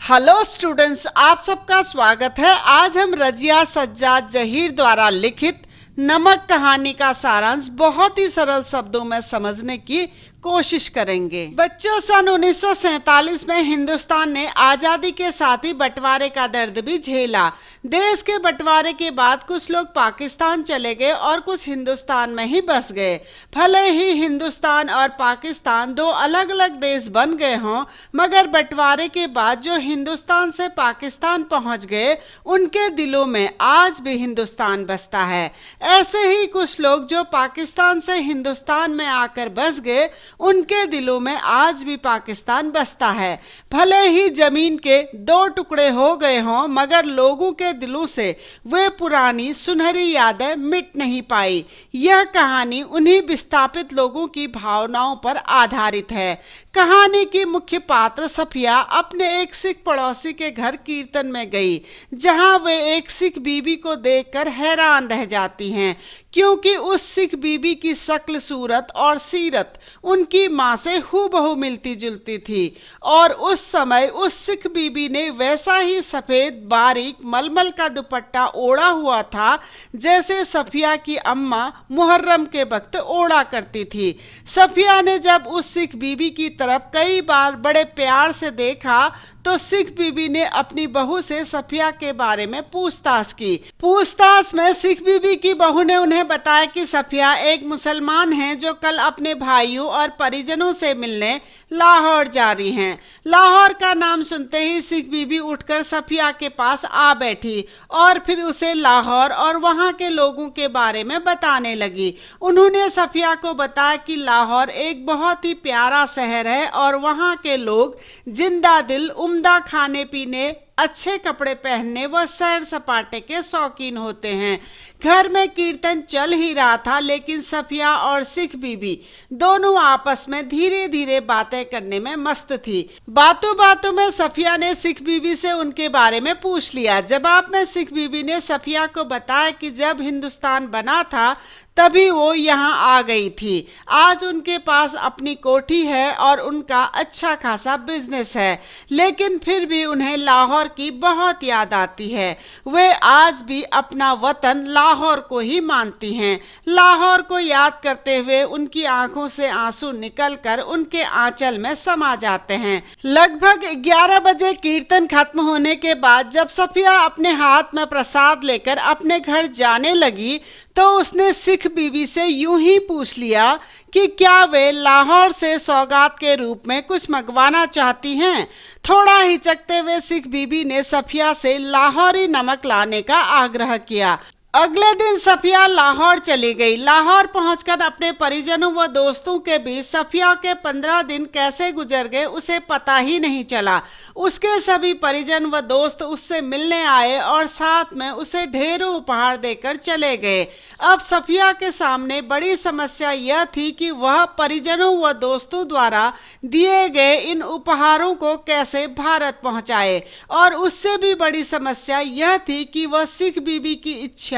Hello students, आप सबका स्वागत है। आज हम रजिया सज्जाद जहीर द्वारा लिखित नमक कहानी का सारांश बहुत ही सरल शब्दों में समझने की कोशिश करेंगे। बच्चों, सन 1947 में हिंदुस्तान ने आज़ादी के साथ ही बंटवारे का दर्द भी झेला। देश के बंटवारे के बाद कुछ लोग पाकिस्तान चले गए और कुछ हिंदुस्तान में ही बस गए। भले ही हिंदुस्तान और पाकिस्तान दो अलग अलग देश बन गए हों, मगर बंटवारे के बाद जो हिंदुस्तान से पाकिस्तान पहुंच गए, उनके दिलों में आज भी हिंदुस्तान बसता है। ऐसे ही कुछ लोग जो पाकिस्तान से हिंदुस्तान में आकर बस गए, उनके दिलों में आज भी पाकिस्तान बसता है। भले ही जमीन के दो टुकड़े हो गए हों, मगर लोगों के दिलों से वे पुरानी सुनहरी यादें मिट नहीं पाई। यह कहानी उन्हीं विस्थापित लोगों की भावनाओं पर आधारित है। कहानी की मुख्य पात्र सफिया अपने एक सिख पड़ोसी के घर कीर्तन में गई, जहां वे एक सिख बीबी को देखकर हैरान रह जाती हैं, क्योंकि उस सिख बीबी की शक्ल, सूरत और सीरत उनकी माँ से हूबहू मिलती जुलती थी। और उस समय उस सिख बीबी ने वैसा ही सफेद बारीक मलमल का दुपट्टा ओढ़ा हुआ था जैसे सफिया की अम्मा मुहर्रम के वक्त ओढ़ा करती थी। सफिया ने जब उस सिख बीबी की तरफ कई बार बड़े प्यार से देखा तो सिख बीबी ने अपनी बहू से सफिया के बारे में पूछताछ की। पूछताछ में सिख बीबी की बहू ने उन्हें बताया कि सफिया एक मुसलमान हैं जो कल अपने भाइयों और परिजनों से मिलने लाहौर जा रही हैं। लाहौर का नाम सुनते ही सिख बीबी उठकर सफिया के पास आ बैठी और फिर उसे लाहौर और वहां के लोगों के बारे में बताने लगी। उन्होंने सफिया को बताया कि लाहौर एक बहुत ही प्यारा शहर है और वहां के लोग जिंदा दिल, उम्दा खाने पीने, अच्छे कपड़े पहनने व सैर सपाटे के शौकीन होते हैं। घर में कीर्तन चल ही रहा था, लेकिन सफिया और सिख बीबी दोनों आपस में धीरे धीरे बातें करने में मस्त थी। बातों बातों में सफिया ने सिख बीबी से उनके बारे में पूछ लिया। जवाब में सिख बीबी ने सफिया को बताया कि जब हिंदुस्तान बना था तभी वो यहाँ आ गई थी। आज उनके पास अपनी कोठी है और उनका अच्छा खासा बिजनेस है, लेकिन फिर भी उन्हें लाहौर की बहुत याद आती है। वे आज भी अपना वतन लाहौर को ही मानती हैं। लाहौर को याद करते हुए उनकी आंखों से आंसू निकलकर उनके आंचल में समा जाते हैं। लगभग 11 बजे कीर्तन खत्म होने के बाद जब सफिया अपने हाथ में प्रसाद लेकर अपने घर जाने लगी तो उसने सिख बीबी से यूं ही पूछ लिया कि क्या वे लाहौर से सौगात के रूप में कुछ मंगवाना चाहती हैं। थोड़ा हिचकते हुए सिख बीबी ने सफिया से लाहौरी नमक लाने का आग्रह किया। अगले दिन सफिया लाहौर चली गई। लाहौर पहुंचकर अपने परिजनों व दोस्तों के बीच सफिया के 15 दिन कैसे गुजर गए उसे पता ही नहीं चला। उसके सभी परिजन व दोस्त उससे मिलने आए और साथ में उसे ढेरों उपहार देकर चले गए। अब सफिया के सामने बड़ी समस्या यह थी कि वह परिजनों व दोस्तों द्वारा दिए गए इन उपहारों को कैसे भारत पहुंचाए, और उससे भी बड़ी समस्या यह थी कि वह सिख बीबी की इच्छा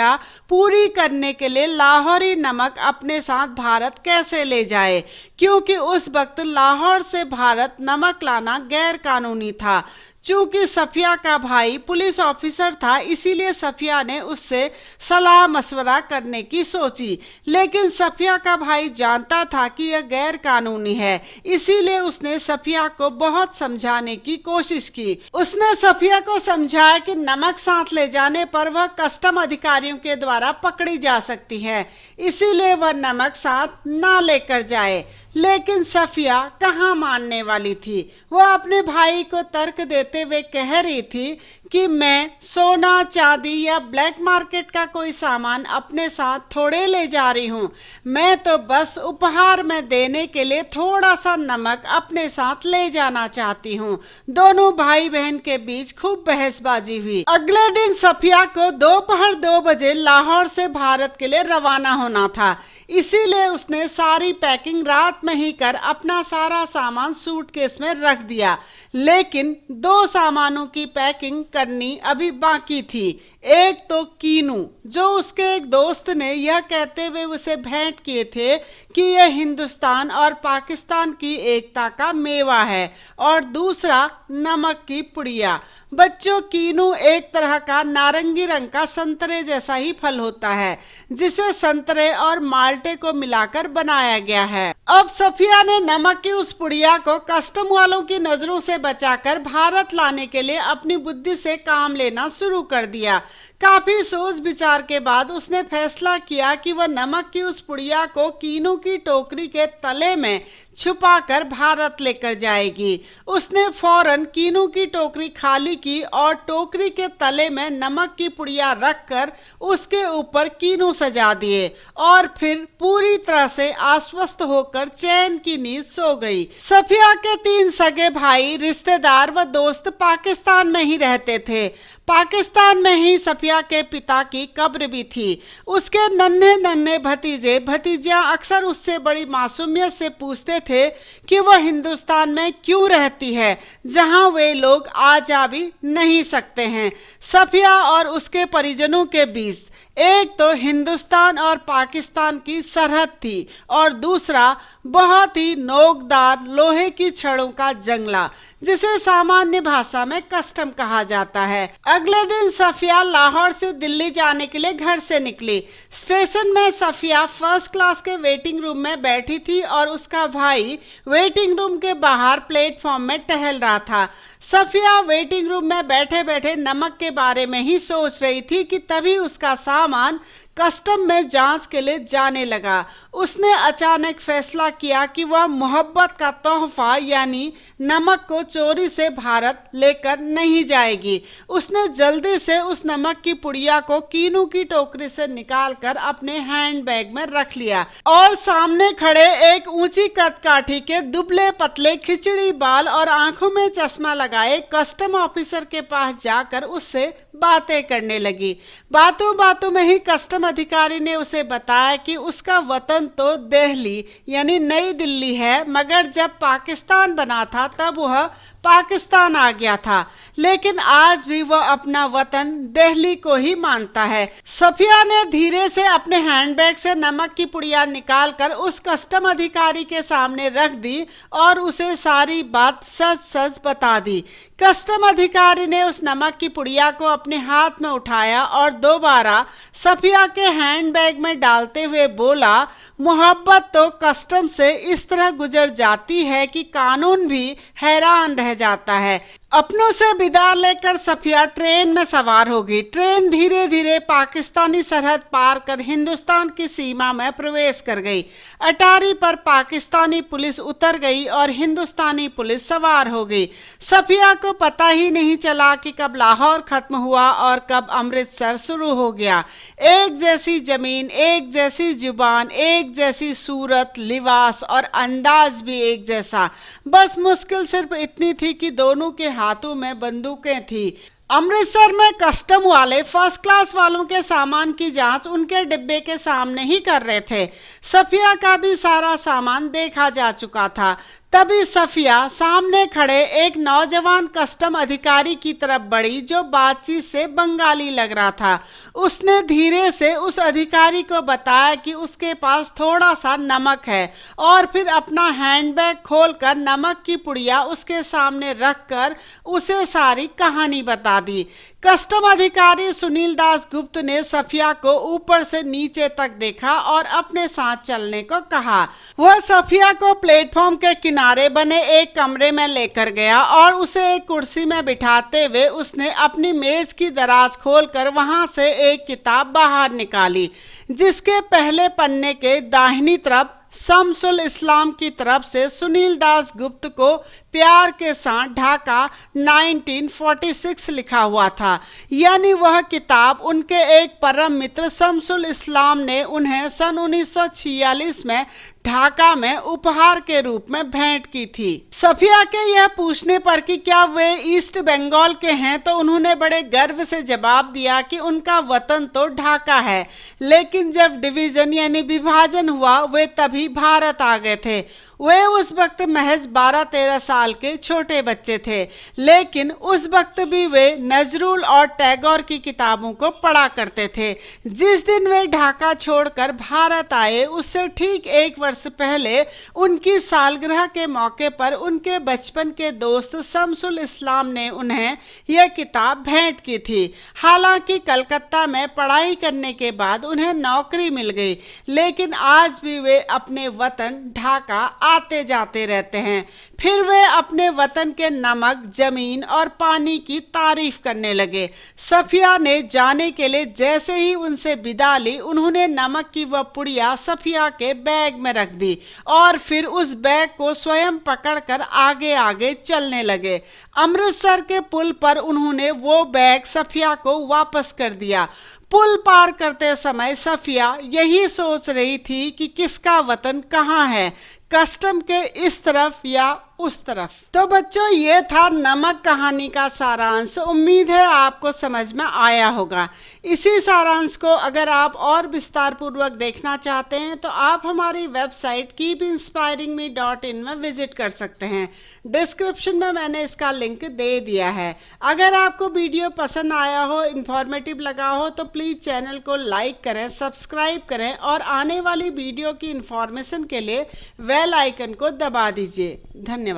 पूरी करने के लिए लाहौरी नमक अपने साथ भारत कैसे ले जाए, क्योंकि उस वक्त लाहौर से भारत नमक लाना गैर कानूनी था। चूंकि सफिया का भाई पुलिस ऑफिसर था, इसीलिए सफिया ने उससे सलाह मशवरा करने की सोची, लेकिन सफिया का भाई जानता था कि यह गैर कानूनी है, इसीलिए उसने सफिया को बहुत समझाने की कोशिश की। उसने सफिया को समझाया कि नमक साथ ले जाने पर वह कस्टम अधिकारियों के द्वारा पकड़ी जा सकती है, इसीलिए वह नमक साथ ना लेकर जाए। लेकिन सफिया कहाँ मानने वाली थी। वह अपने भाई को तर्क देते हुए कह रही थी कि मैं सोना, चांदी या ब्लैक मार्केट का कोई सामान अपने साथ थोड़े ले जा रही हूँ। मैं तो बस उपहार में देने के लिए थोड़ा सा नमक अपने साथ ले जाना चाहती हूँ। दोनों भाई बहन के बीच खूब बहसबाजी हुई। अगले दिन सफिया को दोपहर 2 बजे लाहौर से भारत के लिए रवाना होना था, इसीलिए उसने सारी पैकिंग रात में ही कर अपना सारा सामान सूटकेस में रख दिया। लेकिन 2 सामानों की पैकिंग करनी अभी बाकी थी। एक तो कीनू, जो उसके एक दोस्त ने यह कहते हुए उसे भेंट किए थे कि यह हिंदुस्तान और पाकिस्तान की एकता का मेवा है, और दूसरा नमक की पुड़िया। बच्चों, कीनू एक तरह का नारंगी रंग का संतरे जैसा ही फल होता है, जिसे संतरे और माल्टे को मिलाकर बनाया गया है। अब सफिया ने नमक की उस पुड़िया को कस्टम वालों की नजरों से बचाकर भारत लाने के लिए अपनी बुद्धि से काम लेना शुरू कर दिया। काफी सोच विचार के बाद उसने फैसला किया कि वह नमक की उस पुड़िया को कीनू की टोकरी के तले में छुपाकर भारत लेकर जाएगी। उसने फौरन कीनू की टोकरी खाली की और टोकरी के तले में नमक की पुड़िया रखकर उसके ऊपर कीनू सजा दिए, और फिर पूरी तरह से आश्वस्त होकर चैन की नींद सो गई। सफिया के 3 सगे भाई, रिश्तेदार व दोस्त पाकिस्तान में ही रहते थे। पाकिस्तान में ही सफिया के पिता की कब्र भी थी। उसके नन्हे नन्हे भतीजे भतीजियां अक्सर उससे बड़ी मासूमियत से पूछते थे कि वह हिंदुस्तान में क्यों रहती है, जहां वे लोग आ जा भी नहीं सकते हैं। सफिया और उसके परिजनों के बीच एक तो हिंदुस्तान और पाकिस्तान की सरहद थी, और दूसरा बहुत ही नोकदार लोहे की छड़ों का जंगला, जिसे सामान्य भाषा में कस्टम कहा जाता है। अगले दिन सफिया लाहौर से दिल्ली जाने के लिए घर से निकली। स्टेशन में सफिया फर्स्ट क्लास के वेटिंग रूम में बैठी थी और उसका भाई वेटिंग रूम के बाहर प्लेटफॉर्म में टहल रहा था। सफिया वेटिंग रूम में बैठे बैठे नमक के बारे में ही सोच रही थी कि तभी उसका सामान कस्टम में जांच के लिए जाने लगा। उसने अचानक फैसला किया कि वह मोहब्बत का तोहफा यानी नमक को चोरी से भारत लेकर नहीं जाएगी। उसने जल्दी से उस नमक की पुड़िया को कीनू की टोकरी से निकालकर अपने हैंडबैग में रख लिया, और सामने खड़े एक ऊंची कदकाठी के दुबले पतले खिचड़ी बाल और आंखों में चश्मा लगाए कस्टम ऑफिसर के पास जाकर उससे बातें करने लगी। बातों बातों में ही कस्टम अधिकारी ने उसे बताया कि उसका वतन तो दिल्ली यानी नई दिल्ली है, मगर जब पाकिस्तान बना था तब वह पाकिस्तान आ गया था, लेकिन आज भी वह अपना वतन दिल्ली को ही मानता है। सफिया ने धीरे से अपने हैंडबैग से नमक की पुड़िया निकालकर उस कस्टम अधिकारी के सामने रख दी और उसे सारी बात सच सच बता दी। कस्टम अधिकारी ने उस नमक की पुड़िया को अपने हाथ में उठाया और दोबारा सफिया के हैंडबैग में डालते हुए बोला, मोहब्बत तो कस्टम से इस तरह गुजर जाती है कि कानून भी हैरान रह जाता है। अपनों से विदा लेकर सफिया ट्रेन में सवार होगी। ट्रेन धीरे धीरे पाकिस्तानी सरहद पार कर हिंदुस्तान की सीमा में प्रवेश कर गई। अटारी पर पाकिस्तानी पुलिस उतर गई और हिंदुस्तानी पुलिस सवार हो गई। सफिया को पता ही नहीं चला कि कब लाहौर खत्म हुआ और कब अमृतसर शुरू हो गया। एक जैसी जमीन, एक जैसी जुबान, एक जैसी सूरत, लिबास और अंदाज भी एक जैसा। बस मुश्किल सिर्फ इतनी थी कि दोनों के हाथों में बंदूकें थी। अमृतसर में कस्टम वाले फर्स्ट क्लास वालों के सामान की जांच उनके डिब्बे के सामने ही कर रहे थे। सफिया का भी सारा सामान देखा जा चुका था। तभी सफिया सामने खड़े एक नौजवान कस्टम अधिकारी की तरफ बढ़ी, जो बातचीत से बंगाली लग रहा था। उसने धीरे से उस अधिकारी को बताया कि उसके पास थोड़ा सा नमक है, और फिर अपना हैंडबैग खोलकर नमक की पुड़िया उसके सामने रखकर उसे सारी कहानी बता दी। कस्टम अधिकारी सुनील दास गुप्त ने सफिया को ऊपर से नीचे तक देखा और अपने साथ चलने को कहा। वह सफिया को प्लेटफॉर्म के किनारे बने एक कमरे में लेकर गया और उसे एक कुर्सी में बिठाते हुए उसने अपनी मेज की दराज खोलकर वहां से एक किताब बाहर निकाली, जिसके पहले पन्ने के दाहिनी तरफ शम्सुल इस्लाम की तरफ से सुनील दास गुप्त को प्यार के साथ ढाका 1946 लिखा हुआ था। यानी वह किताब उनके एक परम मित्र शम्सुल इस्लाम ने उन्हें सन 1946 में ढाका में उपहार के रूप में भेंट की थी। सफिया के यह पूछने पर कि क्या वे ईस्ट बंगाल के हैं, तो उन्होंने बड़े गर्व से जवाब दिया कि उनका वतन तो ढाका है, लेकिन जब डिवीजन यानी विभाजन हुआ वे तभी भारत आ गए थे। वे उस वक्त महज 12-13 साल के छोटे बच्चे थे, लेकिन उस वक्त भी वे नजरुल और टैगोर की किताबों को पढ़ा करते थे। जिस दिन वे ढाका छोड़कर भारत आए, उससे ठीक 1 वर्ष पहले उनकी सालगिरह के मौके पर उनके बचपन के दोस्त शमसुल इस्लाम ने उन्हें यह किताब भेंट की थी। हालांकि कलकत्ता में पढ़ाई करने के बाद उन्हें नौकरी मिल गई, लेकिन आज भी वे अपने वतन ढाका आते जाते रहते हैं। फिर वे अपने वतन के नमक, जमीन और पानी की तारीफ करने लगे। सफिया ने जाने के लिए जैसे ही उनसे विदा ली, उन्होंने नमक की वह पुड़िया सफिया के बैग में रख दी और फिर उस बैग को स्वयं पकड़कर आगे आगे चलने लगे। अमृतसर के पुल पर उन्होंने वो बैग सफिया को वापस कर दिया। पुल पार करते समय सफिया यही सोच रही थी कि किसका वतन कहाँ है, कस्टम के इस तरफ या उस तरफ। तो बच्चों, ये था नमक कहानी का सारांश। उम्मीद है आपको समझ में आया होगा। इसी सारांश को अगर आप और विस्तार पूर्वक देखना चाहते हैं तो आप हमारी वेबसाइट keepinspiringme.in में विजिट कर सकते हैं। डिस्क्रिप्शन में मैंने इसका लिंक दे दिया है। अगर आपको वीडियो पसंद आया हो, इंफॉर्मेटिव लगा हो, तो प्लीज़ चैनल को लाइक करें, सब्सक्राइब करें और आने वाली वीडियो की इंफॉर्मेशन के लिए बेल आइकन को दबा दीजिए। धन्यवाद।